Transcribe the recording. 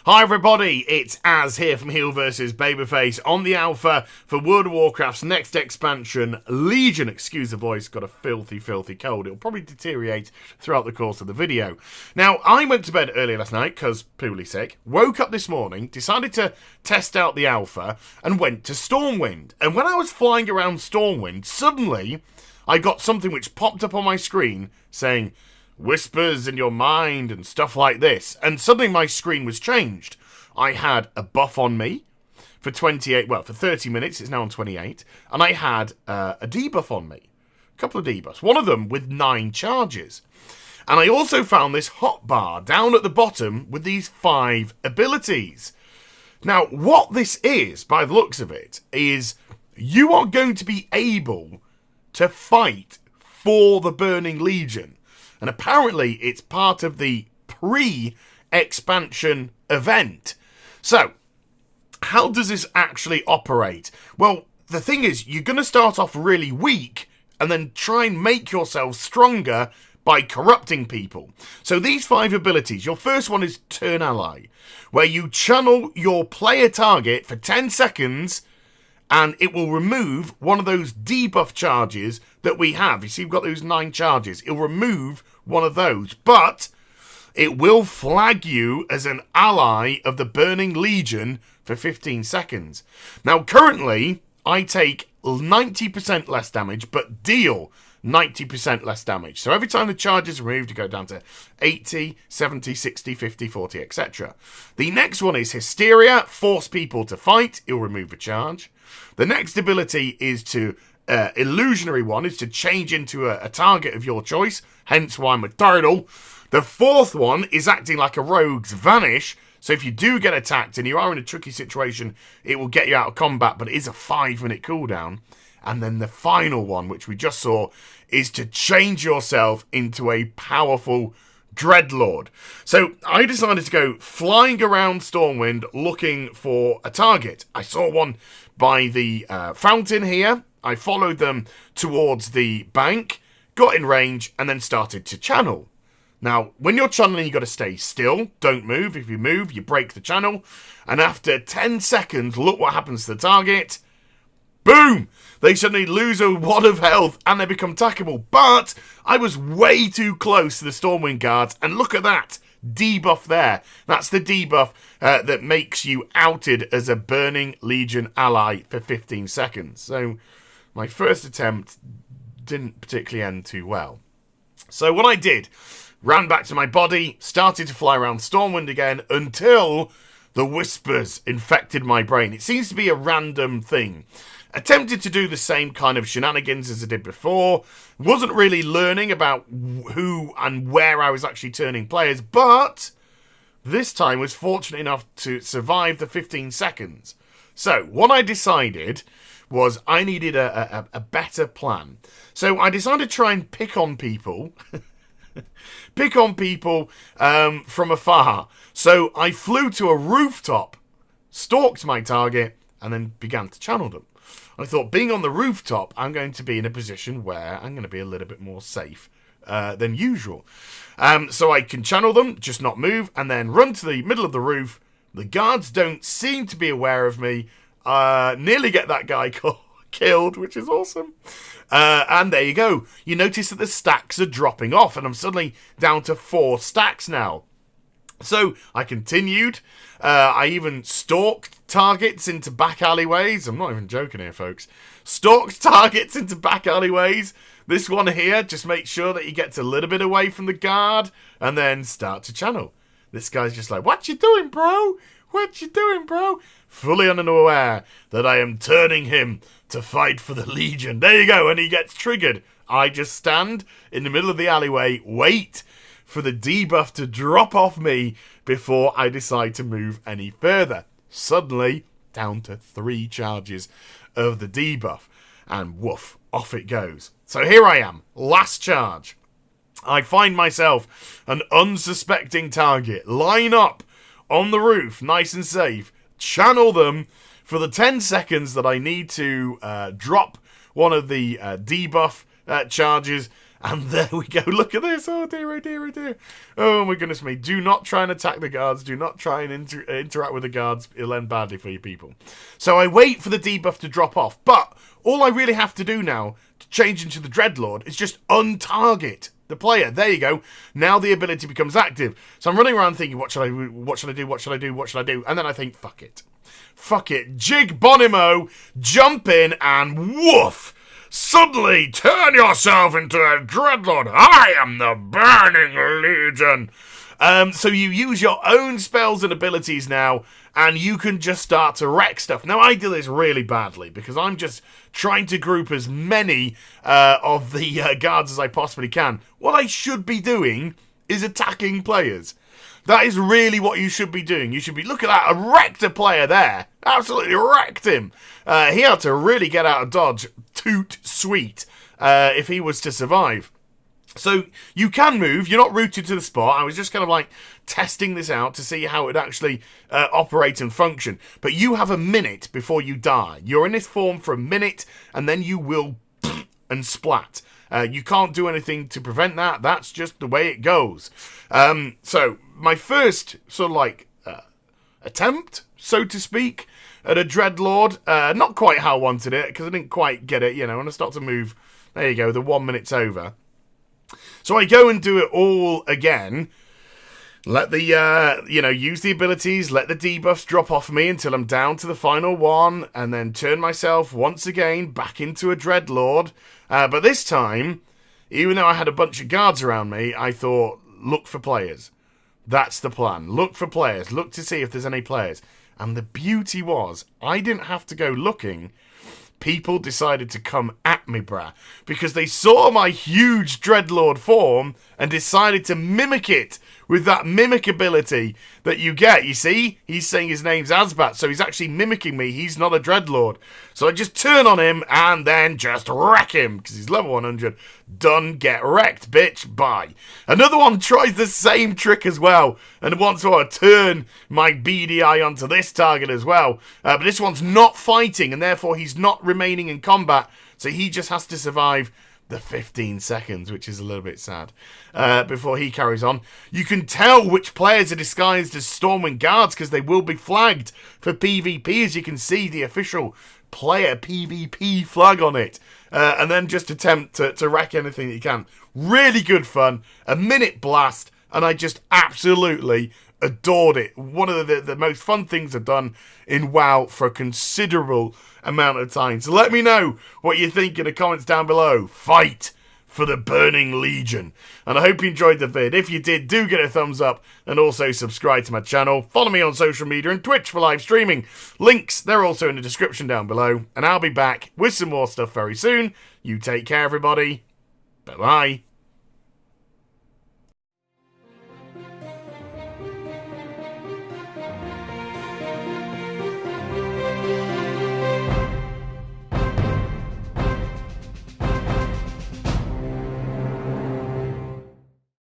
Hi everybody, it's Az here from Heal vs Babyface on the alpha for World of Warcraft's next expansion, Legion. Excuse the voice, got a filthy cold. It'll probably deteriorate throughout the course of the video. Now, I went to bed early last night because poorly sick, woke up this morning, decided to test out the alpha and went to Stormwind. And when I was flying around Stormwind, suddenly I got something which popped up on my screen saying, whispers in your mind and stuff like this, and suddenly my screen was changed. I had a buff on me for 30 minutes, it's now on 28, and I had a debuff on me, a couple of debuffs, one of them with 9 charges. And I also found this hotbar down at the bottom with these 5 abilities. Now, what this is, by the looks of it, is you are going to be able to fight for the Burning Legion. And apparently it's part of the pre-expansion event. So, how does this actually operate? Well, the thing is, you're going to start off really weak and then try and make yourself stronger by corrupting people. So these 5 abilities, your first one is Turn Ally, where you channel your player target for 10 seconds and it will remove one of those debuff charges that we have. You see, we've got those 9 charges. It'll remove one of those, but it will flag you as an ally of the Burning Legion for 15 seconds. Now, currently, I take 90% less damage, but deal 90% less damage. So every time the charge is removed, you go down to 80, 70, 60, 50, 40, etc. The next one is Hysteria, force people to fight. It'll remove a charge. The next ability is to illusionary one, is to change into a target of your choice, hence why I'm a turtle. The fourth one is acting like a rogue's vanish, so if you do get attacked and you are in a tricky situation, it will get you out of combat, but it is a 5-minute cooldown. And then the final one, which we just saw, is to change yourself into a powerful Dreadlord. So I decided to go flying around Stormwind looking for a target. I saw one by the fountain here. I followed them towards the bank, got in range, and then started to channel. Now, when you're channeling, you've got to stay still. Don't move. If you move, you break the channel. And after 10 seconds, look what happens to the target. Boom! They suddenly lose a wad of health and they become attackable. But I was way too close to the Stormwind guards. And look at that debuff there. That's the debuff that makes you outed as a Burning Legion ally for 15 seconds. So my first attempt didn't particularly end too well. So what I did, ran back to my body, started to fly around Stormwind again until the whispers infected my brain. It seems to be a random thing. Attempted to do the same kind of shenanigans as I did before. Wasn't really learning about who and where I was actually turning players, but this time was fortunate enough to survive the 15 seconds. So what I decided was I needed a better plan. So I decided to try and pick on people. From afar. So I flew to a rooftop, stalked my target, and then began to channel them. I thought, being on the rooftop, I'm going to be in a position where I'm going to be a little bit more safe than usual. So I can channel them, just not move, and then run to the middle of the roof. The guards don't seem to be aware of me. Nearly get that guy killed, which is awesome. And there you go. You notice that the stacks are dropping off, and I'm suddenly down to 4 stacks now. So I continued. I even stalked targets into back alleyways. I'm not even joking here, folks. Stalked targets into back alleyways. This one here, just make sure that he gets a little bit away from the guard and then start to channel. This guy's just like, what you doing, bro? What you doing, bro? Fully unaware that I am turning him to fight for the Legion. There you go, and he gets triggered. I just stand in the middle of the alleyway, wait for the debuff to drop off me before I decide to move any further. Suddenly, down to 3 charges of the debuff. And woof, off it goes. So here I am, last charge. I find myself an unsuspecting target. Line up on the roof, nice and safe. Channel them for the 10 seconds that I need to drop one of the debuff charges. And there we go. Look at this. Oh dear, oh dear, oh dear. Oh my goodness me. Do not try and attack the guards. Do not try and interact with the guards. It'll end badly for you people. So I wait for the debuff to drop off. But all I really have to do now to change into the Dreadlord is just untarget the player. There you go. Now the ability becomes active. So I'm running around thinking, what should I do? What should I do? What should I do? What should I do? And then I think, fuck it. Fuck it. Jig Bonimo, jump in, and woof! Suddenly turn yourself into a Dreadlord. I am the Burning Legion. So you use your own spells and abilities now, and you can just start to wreck stuff. Now, I do this really badly, because I'm just trying to group as many of the guards as I possibly can. What I should be doing is attacking players. That is really what you should be doing. You should be, look at that, I wrecked a player there. Absolutely wrecked him. He had to really get out of dodge. Toot sweet if he was to survive. So you can move. You're not rooted to the spot. I was just kind of like testing this out to see how it would actually operate and function. But you have a minute before you die. You're in this form for a minute, and then you will and splat. You can't do anything to prevent that. That's just the way it goes. So my first sort of like attempt, so to speak, at a Dreadlord. Not quite how I wanted it, because I didn't quite get it, you know, and I start to move. There you go, the 1 minute's over. So I go and do it all again. Let the, use the abilities, let the debuffs drop off me until I'm down to the final one, and then turn myself once again back into a Dreadlord. But this time, even though I had a bunch of guards around me, I thought, look for players. That's the plan. Look for players. Look to see if there's any players. And the beauty was, I didn't have to go looking. People decided to come at me, brah, because they saw my huge Dreadlord form and decided to mimic it with that mimic ability that you get. You see, he's saying his name's Azbat, so he's actually mimicking me. He's not a Dreadlord. So I just turn on him and then just wreck him, because he's level 100. Done, get wrecked, bitch, bye. Another one tries the same trick as well, and wants to turn my beady eye onto this target as well. But this one's not fighting, and therefore he's not remaining in combat, so he just has to survive the 15 seconds, which is a little bit sad, before he carries on. You can tell which players are disguised as Stormwind Guards, because they will be flagged for PvP, as you can see the official player PvP flag on it. And then just attempt to wreck anything that you can. Really good fun, a minute blast, and I just absolutely adored it. One of the most fun things I've done in WoW for a considerable amount of time. So let me know what you think in the comments down below. Fight for the Burning Legion. And I hope you enjoyed the vid. If you did, do get a thumbs up and also subscribe to my channel. Follow me on social media and Twitch for live streaming. Links, they're also in the description down below. And I'll be back with some more stuff very soon. You take care, everybody. Bye-bye.